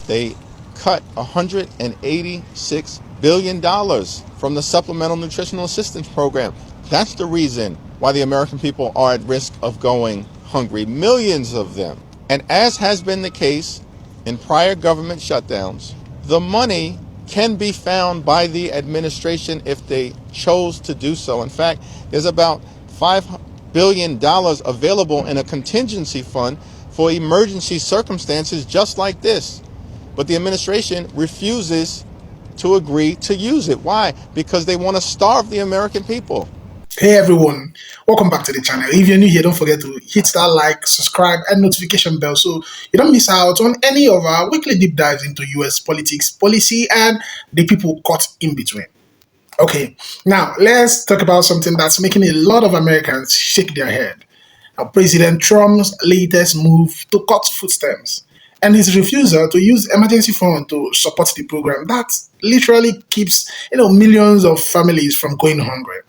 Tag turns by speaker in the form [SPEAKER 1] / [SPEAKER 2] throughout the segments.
[SPEAKER 1] they cut $186 billion from the Supplemental Nutritional Assistance Program. That's the reason why the American people are at risk of going hungry, millions of them. And as has been the case in prior government shutdowns, the money can be found by the administration if they chose to do so. In fact, there's about $5 billion available in a contingency fund for emergency circumstances just like this. But the administration refuses to agree to use it. Why? Because they want to starve the American people.
[SPEAKER 2] Hey everyone, welcome back to the channel. If you're new here, don't forget to hit that like, subscribe, and notification bell so you don't miss out on any of our weekly deep dives into US politics, policy, and the people caught in between. Okay, now let's talk about something that's making a lot of Americans shake their head. Now, President Trump's latest move to cut food stamps and his refusal to use emergency fund to support the program that literally keeps millions of families from going hungry.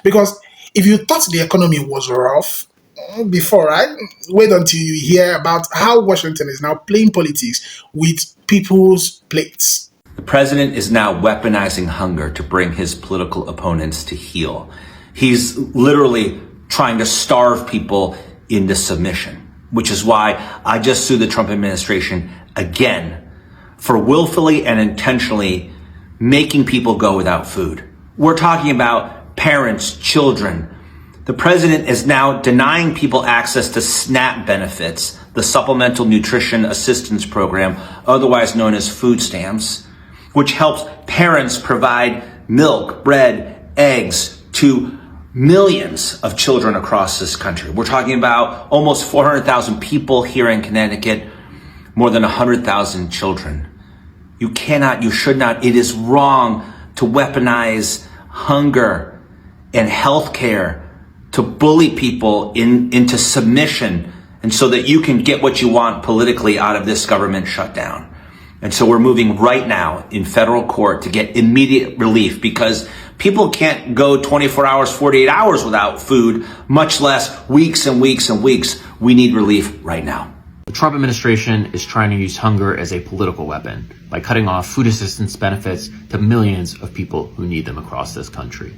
[SPEAKER 2] Because if you thought the economy was rough before, right? Wait until you hear about how Washington is now playing politics with people's plates.
[SPEAKER 3] The president is now weaponizing hunger to bring his political opponents to heel. He's literally trying to starve people into submission, which is why I just sued the Trump administration again for willfully and intentionally making people go without food. We're talking about parents, children. The president is now denying people access to SNAP benefits, the Supplemental Nutrition Assistance Program, otherwise known as food stamps, which helps parents provide milk, bread, eggs to millions of children across this country. We're talking about almost 400,000 people here in Connecticut, more than 100,000 children. You cannot, you should not, it is wrong to weaponize hunger and healthcare to bully people into submission, and so that you can get what you want politically out of this government shutdown. And so we're moving right now in federal court to get immediate relief, because people can't go 24 hours, 48 hours without food, much less weeks and weeks and weeks. We need relief right now.
[SPEAKER 4] The Trump administration is trying to use hunger as a political weapon by cutting off food assistance benefits to millions of people who need them across this country.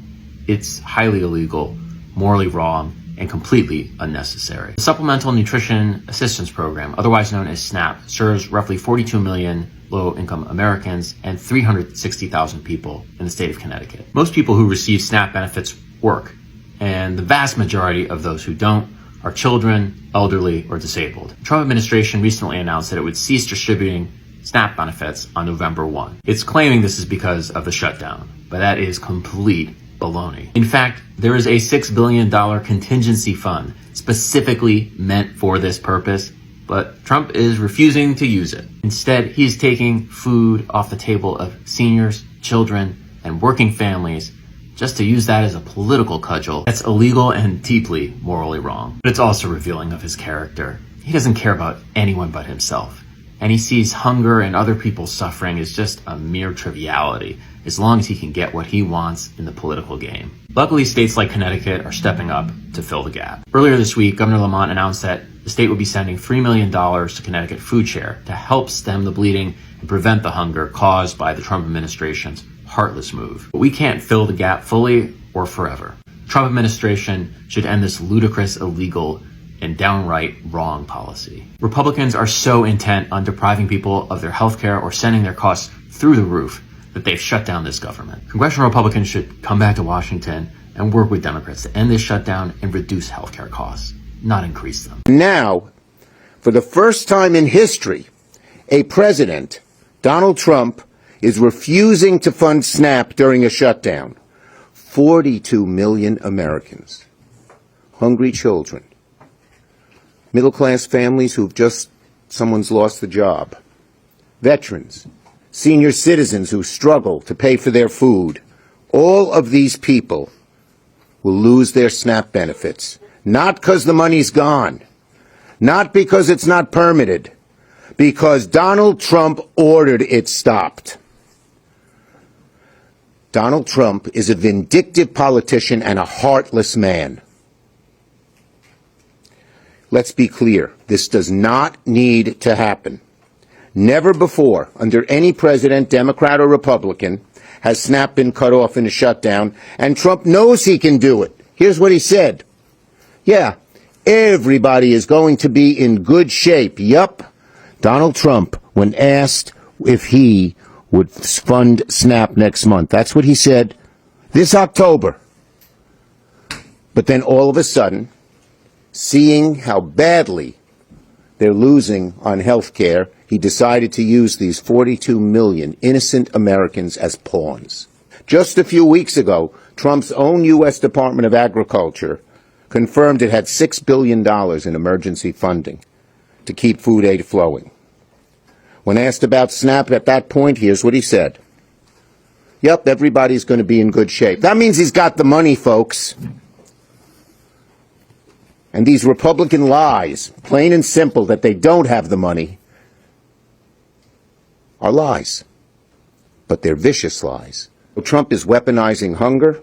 [SPEAKER 4] It's highly illegal, morally wrong, and completely unnecessary. The Supplemental Nutrition Assistance Program, otherwise known as SNAP, serves roughly 42 million low-income Americans and 360,000 people in the state of Connecticut. Most people who receive SNAP benefits work, and the vast majority of those who don't are children, elderly, or disabled. The Trump administration recently announced that it would cease distributing SNAP benefits on November 1. It's claiming this is because of the shutdown, but that is complete baloney. In fact, there is a $6 billion contingency fund specifically meant for this purpose, but Trump is refusing to use it. Instead, he's taking food off the table of seniors, children, and working families just to use that as a political cudgel. That's illegal and deeply morally wrong. But it's also revealing of his character. He doesn't care about anyone but himself, and he sees hunger and other people's suffering as just a mere triviality, as long as he can get what he wants in the political game. Luckily, states like Connecticut are stepping up to fill the gap. Earlier this week, Governor Lamont announced that the state would be sending $3 million to Connecticut Food Share to help stem the bleeding and prevent the hunger caused by the Trump administration's heartless move. But we can't fill the gap fully or forever. The Trump administration should end this ludicrous, illegal, and downright wrong policy. Republicans are so intent on depriving people of their health care or sending their costs through the roof that they've shut down this government. Congressional Republicans should come back to Washington and work with Democrats to end this shutdown and reduce healthcare costs, not increase them.
[SPEAKER 5] Now, for the first time in history, a president, Donald Trump, is refusing to fund SNAP during a shutdown. 42 million Americans, hungry children, middle-class families someone's lost the job, veterans, senior citizens who struggle to pay for their food. All of these people will lose their SNAP benefits, not because the money's gone, not because it's not permitted, because Donald Trump ordered it stopped. Donald Trump is a vindictive politician and a heartless man. Let's be clear, this does not need to happen. Never before, under any president, Democrat or Republican, has SNAP been cut off in a shutdown, and Trump knows he can do it. Here's what he said. Yeah, everybody is going to be in good shape. Yup. Donald Trump, when asked if he would fund SNAP next month, that's what he said this October. But then all of a sudden, seeing how badly they're losing on health care, he decided to use these 42 million innocent Americans as pawns. Just a few weeks ago, Trump's own U.S. Department of Agriculture confirmed it had $6 billion in emergency funding to keep food aid flowing. When asked about SNAP at that point, here's what he said. Yep, everybody's going to be in good shape. That means he's got the money, folks. And these Republican lies, plain and simple, that they don't have the money, are lies. But they're vicious lies. Trump is weaponizing hunger.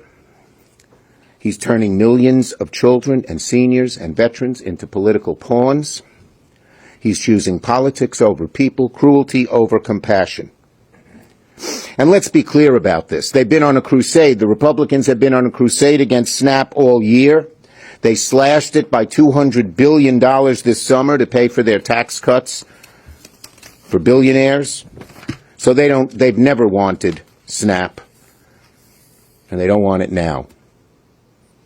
[SPEAKER 5] He's turning millions of children and seniors and veterans into political pawns. He's choosing politics over people, cruelty over compassion. And let's be clear about this. They've been on a crusade. The Republicans have been on a crusade against SNAP all year. They slashed it by $200 billion this summer to pay for their tax cuts for billionaires. So they've never wanted SNAP, and they don't want it now.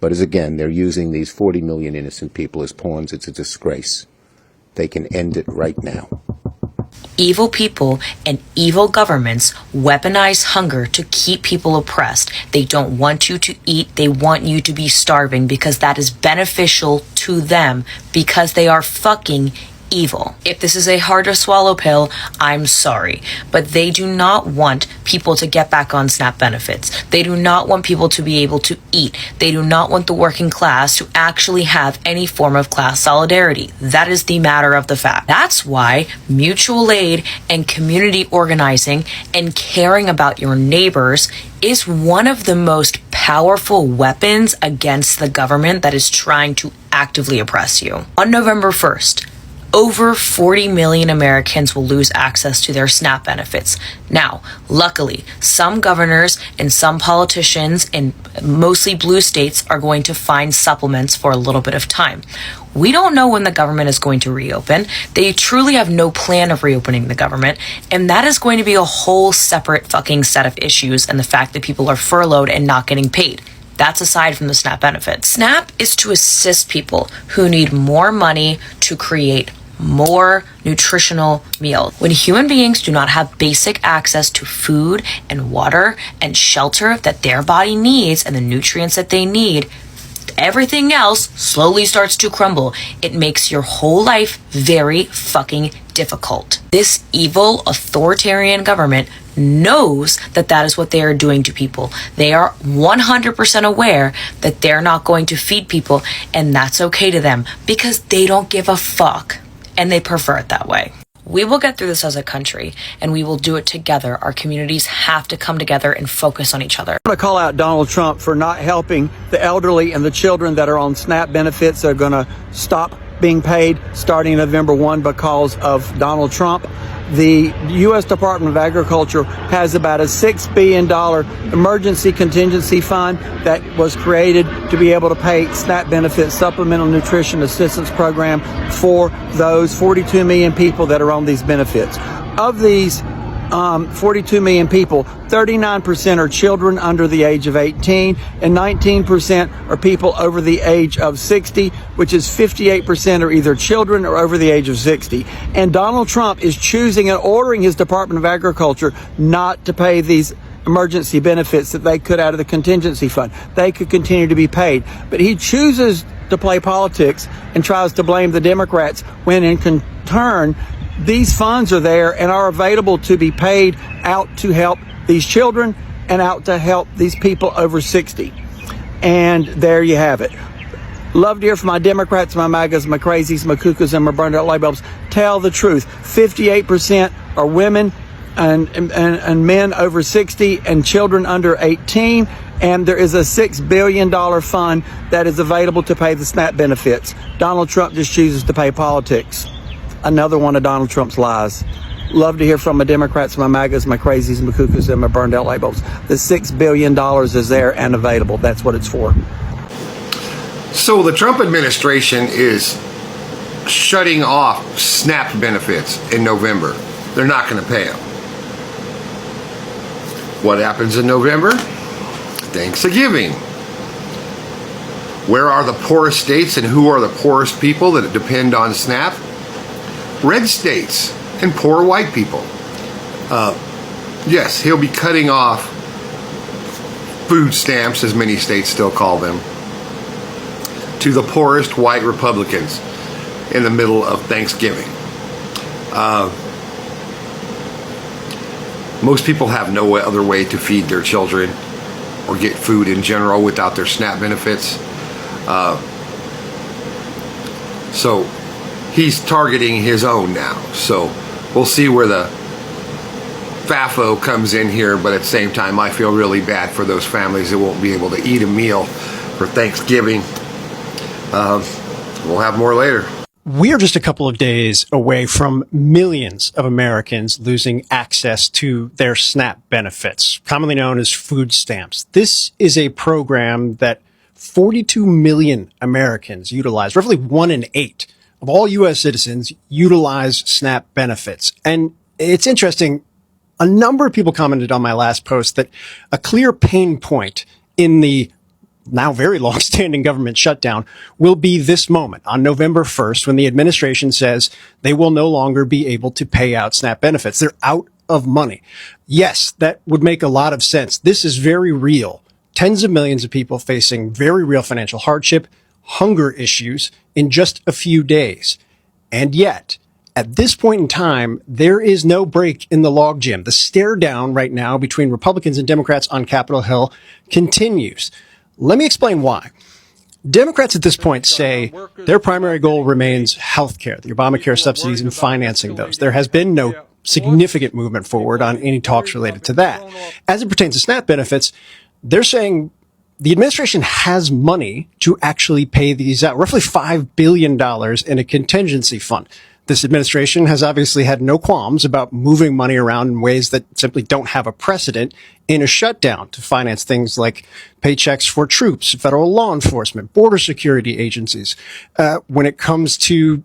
[SPEAKER 5] But again, they're using these 40 million innocent people as pawns. It's a disgrace. They can end it right now.
[SPEAKER 6] Evil people and evil governments weaponize hunger to keep people oppressed. They don't want you to eat. They want you to be starving because that is beneficial to them because they are fucking evil. If this is a hard to swallow pill, I'm sorry, but they do not want people to get back on SNAP benefits. They do not want people to be able to eat. They do not want the working class to actually have any form of class solidarity. That is the matter of the fact. That's why mutual aid and community organizing and caring about your neighbors is one of the most powerful weapons against the government that is trying to actively oppress you. On November 1st, over 40 million Americans will lose access to their SNAP benefits. Now, luckily, some governors and some politicians in mostly blue states are going to find supplements for a little bit of time. We don't know when the government is going to reopen. They truly have no plan of reopening the government, and that is going to be a whole separate fucking set of issues, and the fact that people are furloughed and not getting paid. That's aside from the SNAP benefits. SNAP is to assist people who need more money to create more nutritional meals. When human beings do not have basic access to food and water and shelter that their body needs and the nutrients that they need, everything else slowly starts to crumble. It makes your whole life very fucking difficult. This evil authoritarian government knows that that is what they are doing to people. They are 100% aware that they're not going to feed people, and that's okay to them because they don't give a fuck, and they prefer it that way. We will get through this as a country, and we will do it together. Our communities have to come together and focus on each other.
[SPEAKER 7] I'm going to call out Donald Trump for not helping the elderly and the children that are on SNAP benefits that are going to stop being paid starting November 1 because of Donald Trump. The U.S. Department of Agriculture has about a $6 billion emergency contingency fund that was created to be able to pay SNAP benefits, Supplemental Nutrition Assistance Program, for those 42 million people that are on these benefits. Of these 42 million people, 39% are children under the age of 18 and 19% are people over the age of 60, which is 58% are either children or over the age of 60. And Donald Trump is choosing and ordering his Department of Agriculture not to pay these emergency benefits that they could out of the contingency fund. They could continue to be paid. But he chooses to play politics and tries to blame the Democrats when in turn these funds are there and are available to be paid out to help these children and out to help these people over 60. And there you have it. Love to hear from my Democrats, my MAGAs, my crazies, my cuckoos, and my burned out light bulbs. Tell the truth. 58% are women and men over 60 and children under 18. And there is a $6 billion fund that is available to pay the SNAP benefits. Donald Trump just chooses to pay politics. Another one of Donald Trump's lies. love to hear from my Democrats, my MAGAs, my crazies, my cuckoos, and my burned out light bulbs. The $6 billion is there and available. That's what it's for.
[SPEAKER 8] So the Trump administration is shutting off SNAP benefits in November. They're not going to pay them. What happens in November? Thanksgiving. Where are the poorest states and who are the poorest people that depend on SNAP? Red states and poor white people. Yes, he'll be cutting off food stamps, as many states still call them, to the poorest white Republicans in the middle of Thanksgiving. Most people have no other way to feed their children or get food in general without their SNAP benefits. So he's targeting his own now. So we'll see where the FAFO comes in here, but at the same time, I feel really bad for those families that won't be able to eat a meal for Thanksgiving. We'll have more later.
[SPEAKER 9] We are just a couple of days away from millions of Americans losing access to their SNAP benefits, commonly known as food stamps. This is a program that 42 million Americans utilize. Roughly 1 in 8 of all U.S. citizens utilize SNAP benefits. And it's interesting. A number of people commented on my last post that a clear pain point in the now very long-standing government shutdown will be this moment on November 1st when the administration says they will no longer be able to pay out SNAP benefits. They're out of money. Yes, that would make a lot of sense. This is very real. Tens of millions of people facing very real financial hardship, hunger issues in just a few days. And yet, at this point in time, there is no break in the logjam. The stare down right now between Republicans and Democrats on Capitol Hill continues. Let me explain why. Democrats at this point say their primary goal remains health care, the Obamacare subsidies and financing those. There has been no significant movement forward on any talks related to that. As it pertains to SNAP benefits, they're saying the administration has money to actually pay these out, roughly $5 billion in a contingency fund. This administration has obviously had no qualms about moving money around in ways that simply don't have a precedent in a shutdown to finance things like paychecks for troops, federal law enforcement, border security agencies. When it comes to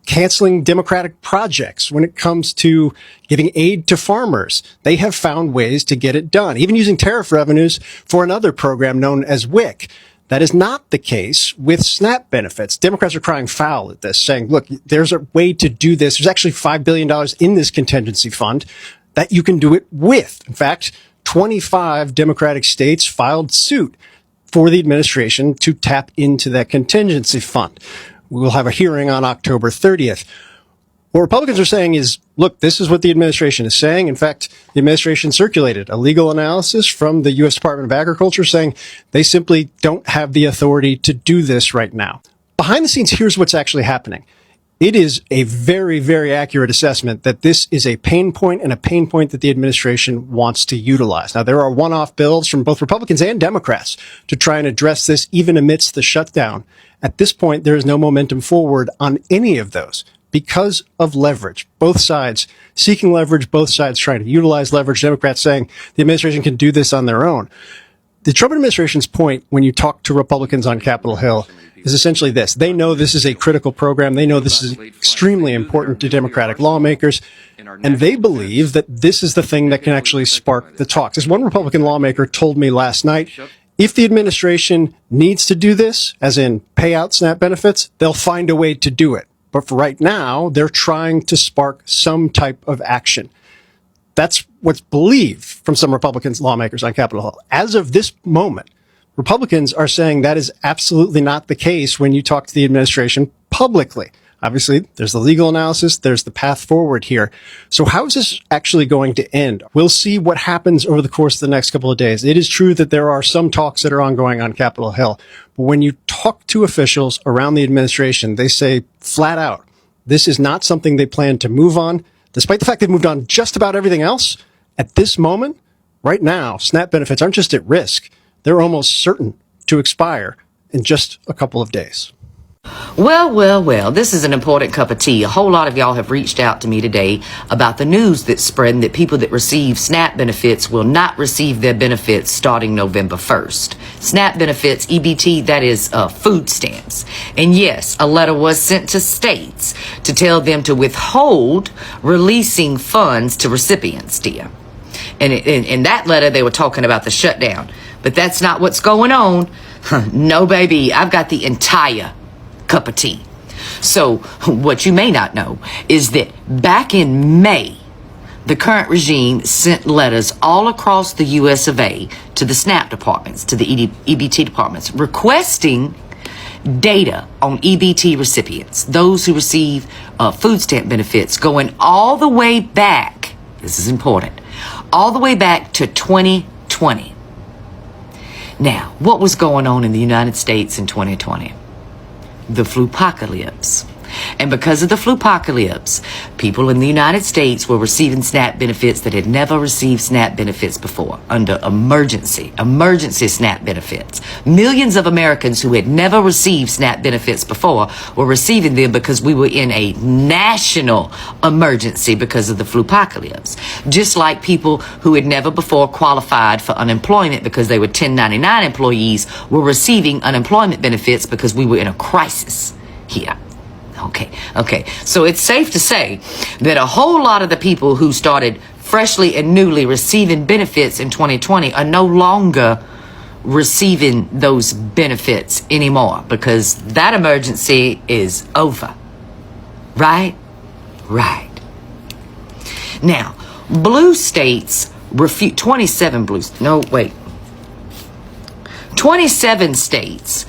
[SPEAKER 9] canceling democratic projects, when it comes to giving aid to farmers, they have found ways to get it done, even using tariff revenues for another program known as WIC. That is not the case with SNAP benefits. Democrats are crying foul at this, saying, look, there's a way to do this. There's actually $5 billion in this contingency fund that you can do it with. In fact, 25 Democratic states filed suit for the administration to tap into that contingency fund. We will have a hearing on October 30th. What Republicans are saying is, look, this is what the administration is saying. In fact, the administration circulated a legal analysis from the U.S. Department of Agriculture saying they simply don't have the authority to do this right now. Behind the scenes, here's what's actually happening. It is a very, very accurate assessment that this is a pain point and a pain point that the administration wants to utilize. Now, there are one-off bills from both Republicans and Democrats to try and address this even amidst the shutdown. At this point, there is no momentum forward on any of those because of leverage. Both sides seeking leverage, both sides trying to utilize leverage. Democrats saying the administration can do this on their own. The Trump administration's point when you talk to Republicans on Capitol Hill is essentially this. They know this is a critical program. They know this is extremely important to Democratic lawmakers. And they believe that this is the thing that can actually spark the talks. As one Republican lawmaker told me last night, if the administration needs to do this, as in pay out SNAP benefits, they'll find a way to do it. But for right now, they're trying to spark some type of action. That's what's believed from some Republicans lawmakers on Capitol Hill. As of this moment, Republicans are saying that is absolutely not the case when you talk to the administration publicly. Obviously, there's the legal analysis, there's the path forward here. So how is this actually going to end? We'll see what happens over the course of the next couple of days. It is true that there are some talks that are ongoing on Capitol Hill. But when you talk to officials around the administration, they say flat out, this is not something they plan to move on. Despite the fact they've moved on just about everything else, at this moment, right now, SNAP benefits aren't just at risk. They're almost certain to expire in just a couple of days.
[SPEAKER 10] Well, this is an important cup of tea. A whole lot of y'all have reached out to me today about the news that's spreading that people that receive SNAP benefits will not receive their benefits starting November 1st. SNAP benefits, EBT, that is food stamps. And yes, a letter was sent to states to tell them to withhold releasing funds to recipients, dear. And in that letter, they were talking about the shutdown. But that's not what's going on. No, baby, I've got the entire cup of tea. So what you may not know is that back in May, the current regime sent letters all across the US of A to the SNAP departments, to the EBT departments, requesting data on EBT recipients, those who receive food stamp benefits, going all the way back, this is important, all the way back to 2020. Now, what was going on in the United States in 2020? The flu-pocalypse. And because of the flu-pocalypse, people in the United States were receiving SNAP benefits that had never received SNAP benefits before under emergency SNAP benefits. Millions of Americans who had never received SNAP benefits before were receiving them because we were in a national emergency because of the flu-pocalypse. Just like people who had never before qualified for unemployment because they were 1099 employees were receiving unemployment benefits because we were in a crisis here. Okay. So it's safe to say that a whole lot of the people who started freshly and newly receiving benefits in 2020 are no longer receiving those benefits anymore because that emergency is over. Right? Right. Now, blue states refuse, 27 states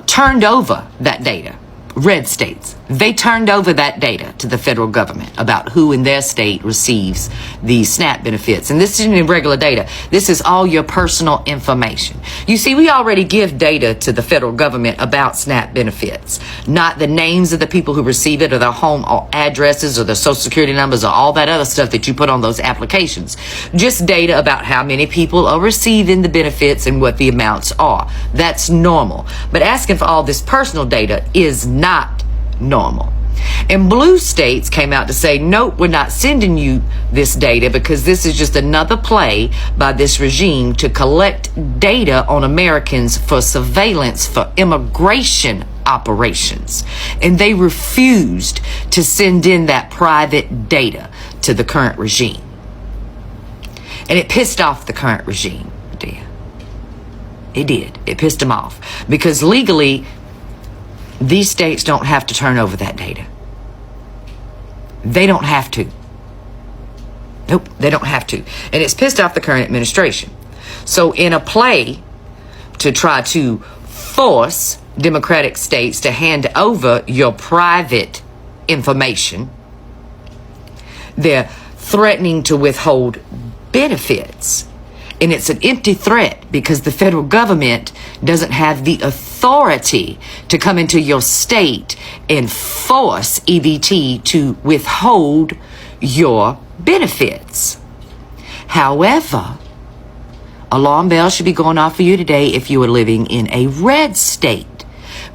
[SPEAKER 10] turned over that data. Red states, they turned over that data to the federal government about who in their state receives these SNAP benefits. And this isn't regular data. This is all your personal information. You see, we already give data to the federal government about SNAP benefits, not the names of the people who receive it or their home or addresses or their social security numbers or all that other stuff that you put on those applications. Just data about how many people are receiving the benefits and what the amounts are. That's normal. But asking for all this personal data is not normal. And blue states came out to say, nope, we're not sending you this data because this is just another play by this regime to collect data on Americans for surveillance for immigration operations. And they refused to send in that private data to the current regime. And it pissed off the current regime, dear. It did. It pissed them off because legally, these states don't have to turn over that data. They don't have to. Nope, they don't have to. And it's pissed off the current administration. So in a play to try to force Democratic states to hand over your private information, they're threatening to withhold benefits. And it's an empty threat because the federal government doesn't have the authority to come into your state and force EBT to withhold your benefits. However, alarm bells should be going off for you today if you are living in a red state,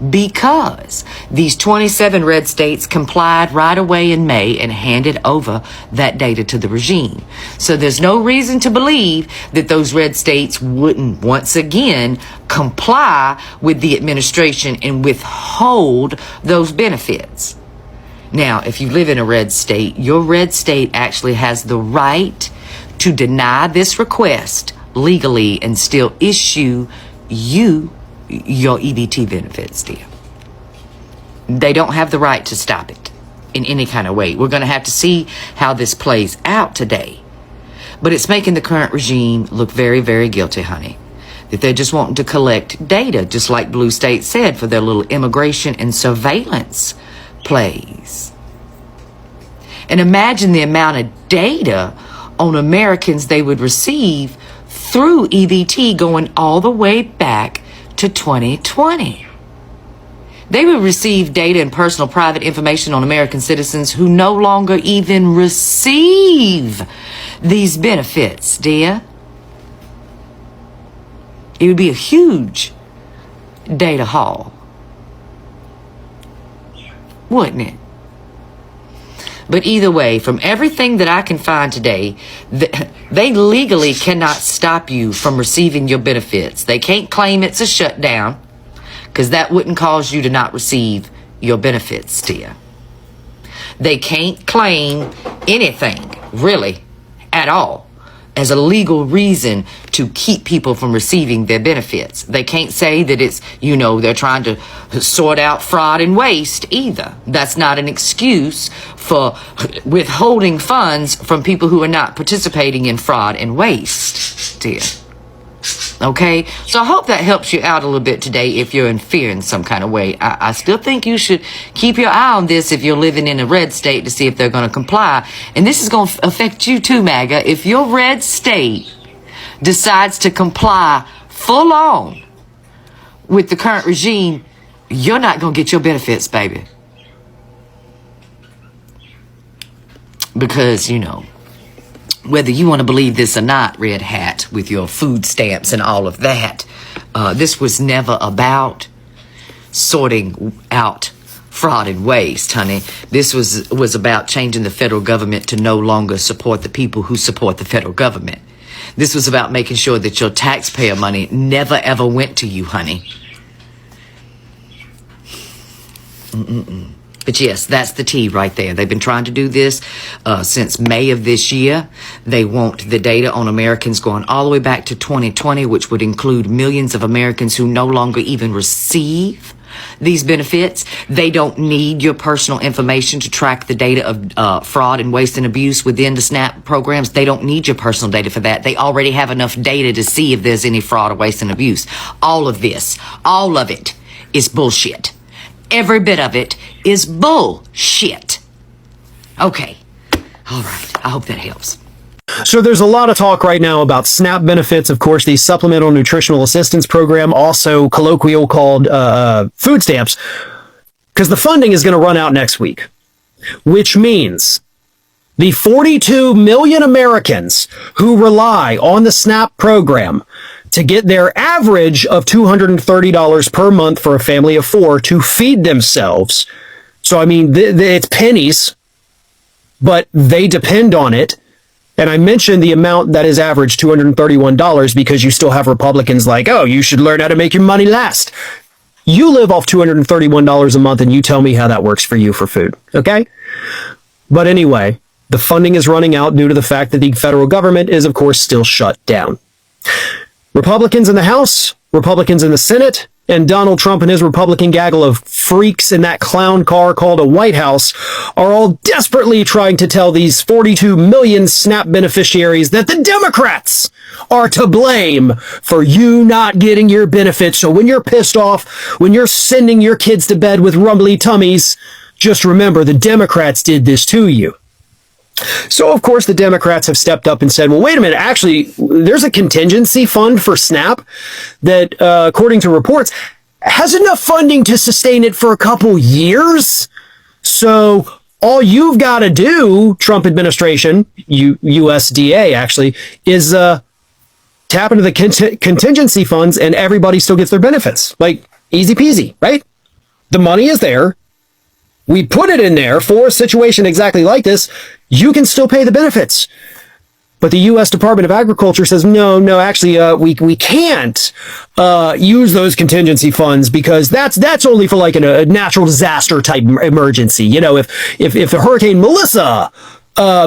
[SPEAKER 10] because these 27 red states complied right away in May and handed over that data to the regime. So there's no reason to believe that those red states wouldn't once again comply with the administration and withhold those benefits. Now, if you live in a red state, your red state actually has the right to deny this request legally and still issue you your EBT benefits, dear. They don't have the right to stop it in any kind of way. We're going to have to see how this plays out today. But it's making the current regime look very, very guilty, honey. That they're just wanting to collect data, just like blue states said, for their little immigration and surveillance plays. And imagine the amount of data on Americans they would receive through EBT going all the way back to 2020. They would receive data and personal private information on American citizens who no longer even receive these benefits, dear. It would be a huge data haul. wouldn't it? But either way, from everything that I can find today, they legally cannot stop you from receiving your benefits. They can't claim it's a shutdown, because that wouldn't cause you to not receive your benefits, Tia. They can't claim anything, really, at all, as a legal reason to keep people from receiving their benefits. They can't say that it's, they're trying to sort out fraud and waste either. That's not an excuse for withholding funds from people who are not participating in fraud and waste, dear. Okay, so I hope that helps you out a little bit today if you're in fear in some kind of way. I still think you should keep your eye on this if you're living in a red state to see if they're going to comply. And this is going to affect you too, MAGA. If your red state decides to comply full on with the current regime, you're not going to get your benefits, baby. Because, whether you want to believe this or not, Red Hat, with your food stamps and all of that, this was never about sorting out fraud and waste, honey. This was about changing the federal government to no longer support the people who support the federal government. This was about making sure that your taxpayer money never ever went to you, honey. But yes, that's the T right there. They've been trying to do this since May of this year. They want the data on Americans going all the way back to 2020, which would include millions of Americans who no longer even receive these benefits. They don't need your personal information to track the data of fraud and waste and abuse within the SNAP programs. They don't need your personal data for that. They already have enough data to see if there's any fraud or waste and abuse. All of this, all of it is bullshit. Every bit of it is bullshit. Okay. All right. I hope that helps.
[SPEAKER 9] So there's a lot of talk right now about SNAP benefits. Of course, the Supplemental Nutritional Assistance Program, also colloquial called food stamps, because the funding is going to run out next week, which means the 42 million Americans who rely on the SNAP program to get their average of $230 per month for a family of four to feed themselves. So, I mean, it's pennies, but they depend on it. And I mentioned the amount that is average, $231, because you still have Republicans like, oh, you should learn how to make your money last. You live off $231 a month, and you tell me how that works for you for food, okay? But anyway, the funding is running out due to the fact that the federal government is, of course, still shut down. Republicans in the House, Republicans in the Senate, and Donald Trump and his Republican gaggle of freaks in that clown car called a White House are all desperately trying to tell these 42 million SNAP beneficiaries that the Democrats are to blame for you not getting your benefits. So when you're pissed off, when you're sending your kids to bed with rumbly tummies, just remember the Democrats did this to you. So, of course, the Democrats have stepped up and said, well, wait a minute, actually, there's a contingency fund for SNAP that, according to reports, has enough funding to sustain it for a couple years. So all you've got to do, Trump administration, USDA actually, is tap into the contingency funds and everybody still gets their benefits. Like, easy peasy, right? The money is there. We put it in there for a situation exactly like this. You can still pay the benefits. But the U.S. Department of Agriculture says, no, actually, we can't use those contingency funds because that's only for like a natural disaster type emergency. You know, if the Hurricane Melissa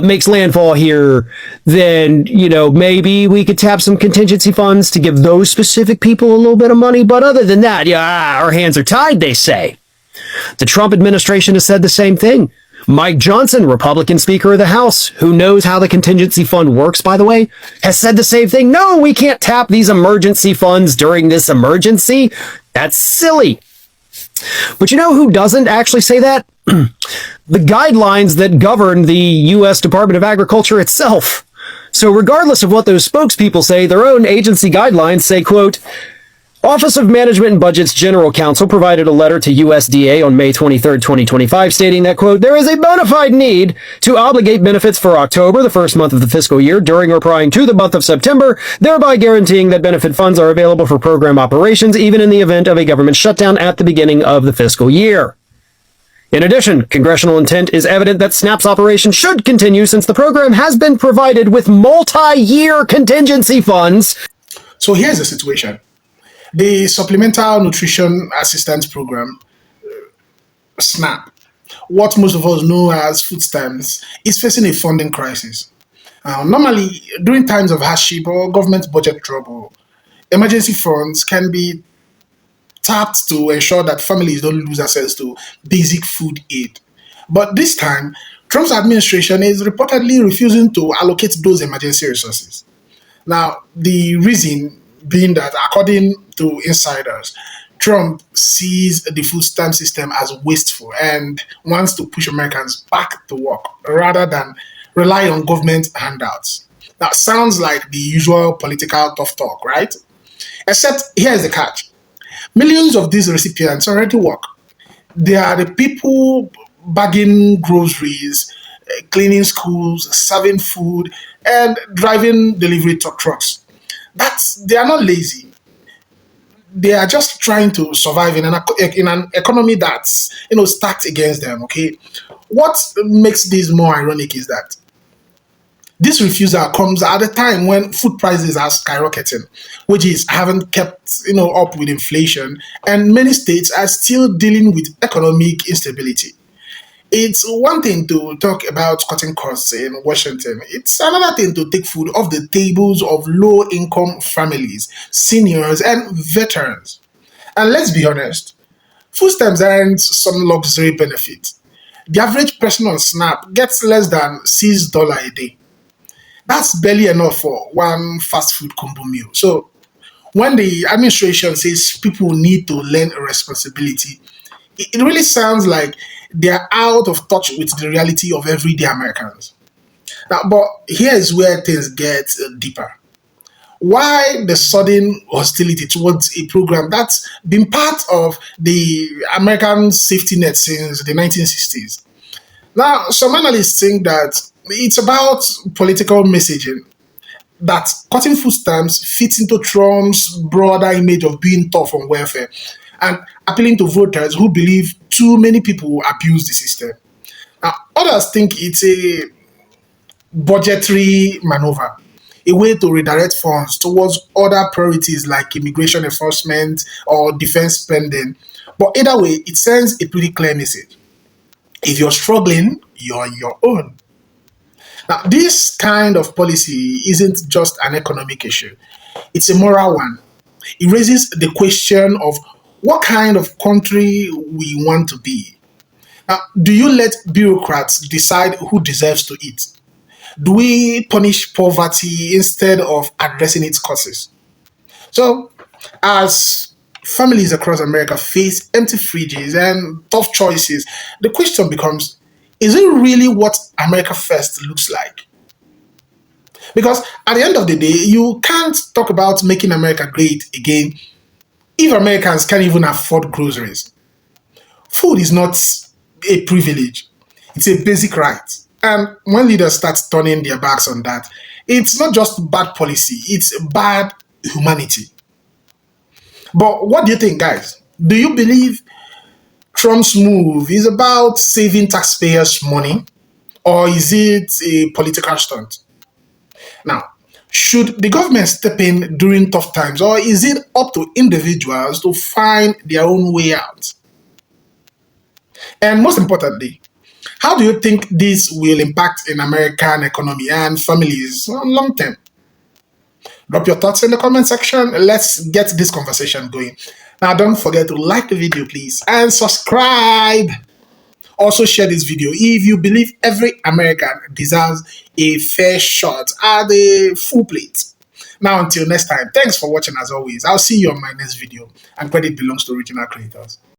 [SPEAKER 9] makes landfall here, then, you know, maybe we could tap some contingency funds to give those specific people a little bit of money. But other than that, yeah, our hands are tied, they say. The Trump administration has said the same thing. Mike Johnson, Republican Speaker of the House, who knows how the contingency fund works, by the way, has said the same thing. No, we can't tap these emergency funds during this emergency. That's silly. But you know who doesn't actually say that? The guidelines that govern the U.S. Department of Agriculture itself. So regardless of what those spokespeople say, their own agency guidelines say, quote, Office of Management and Budget's General Counsel provided a letter to USDA on May 23, 2025, stating that, quote, there is a bona fide need to obligate benefits for October, the first month of the fiscal year, during or prior to the month of September, thereby guaranteeing that benefit funds are available for program operations, even in the event of a government shutdown at the beginning of the fiscal year. In addition, congressional intent is evident that SNAP's operation should continue since the program has been provided with multi-year contingency funds.
[SPEAKER 2] So here's the situation. The Supplemental Nutrition Assistance Program, SNAP, what most of us know as food stamps, is facing a funding crisis. Normally, during times of hardship or government budget trouble, emergency funds can be tapped to ensure that families don't lose access to basic food aid. But this time, Trump's administration is reportedly refusing to allocate those emergency resources. Now, the reason being that, according to insiders, Trump sees the food stamp system as wasteful and wants to push Americans back to work rather than rely on government handouts. That sounds like the usual political tough talk, right? Except here's the catch. Millions of these recipients already work. They are the people bagging groceries, cleaning schools, serving food, and driving delivery trucks. They are not lazy. They are just trying to survive in an economy that's stacked against them. Okay, what makes this more ironic is that this refusal comes at a time when food prices are skyrocketing, wages haven't kept up with inflation, and many states are still dealing with economic instability. It's one thing to talk about cutting costs in Washington. It's another thing to take food off the tables of low-income families, seniors, and veterans. And let's be honest, food stamps aren't some luxury benefit. The average person on SNAP gets less than $6 a day. That's barely enough for one fast food combo meal. So when the administration says people need to learn responsibility, it really sounds like they're out of touch with the reality of everyday Americans. Now, but here's where things get deeper. Why the sudden hostility towards a program that's been part of the American safety net since the 1960s? Now, some analysts think that it's about political messaging, that cutting food stamps fits into Trump's broader image of being tough on welfare and appealing to voters who believe too many people abuse the system. Now, others think it's a budgetary maneuver, a way to redirect funds towards other priorities like immigration enforcement or defense spending. But either way, it sends a pretty clear message. If you're struggling, you're on your own. Now, this kind of policy isn't just an economic issue, it's a moral one. It raises the question of what kind of country we want to be. Now, do you let bureaucrats decide who deserves to eat? Do we punish poverty instead of addressing its causes? So, as families across America face empty fridges and tough choices, the question becomes, is it really what America First looks like? Because at the end of the day, you can't talk about making America great again if Americans can't even afford groceries. Food is not a privilege, it's a basic right. And when leaders start turning their backs on that, it's not just bad policy, it's bad humanity. But what do you think, guys? Do you believe Trump's move is about saving taxpayers' money, or is it a political stunt? Now, should the government step in during tough times, or is it up to individuals to find their own way out? And most importantly, how do you think this will impact in American economy and families long term? Drop your thoughts in the comment section. Let's get this conversation going. Now, don't forget to like the video, please, and subscribe. Also, share this video if you believe every American deserves a fair shot at the full plate. Now, until next time, thanks for watching as always. I'll see you on my next video, and credit belongs to original creators.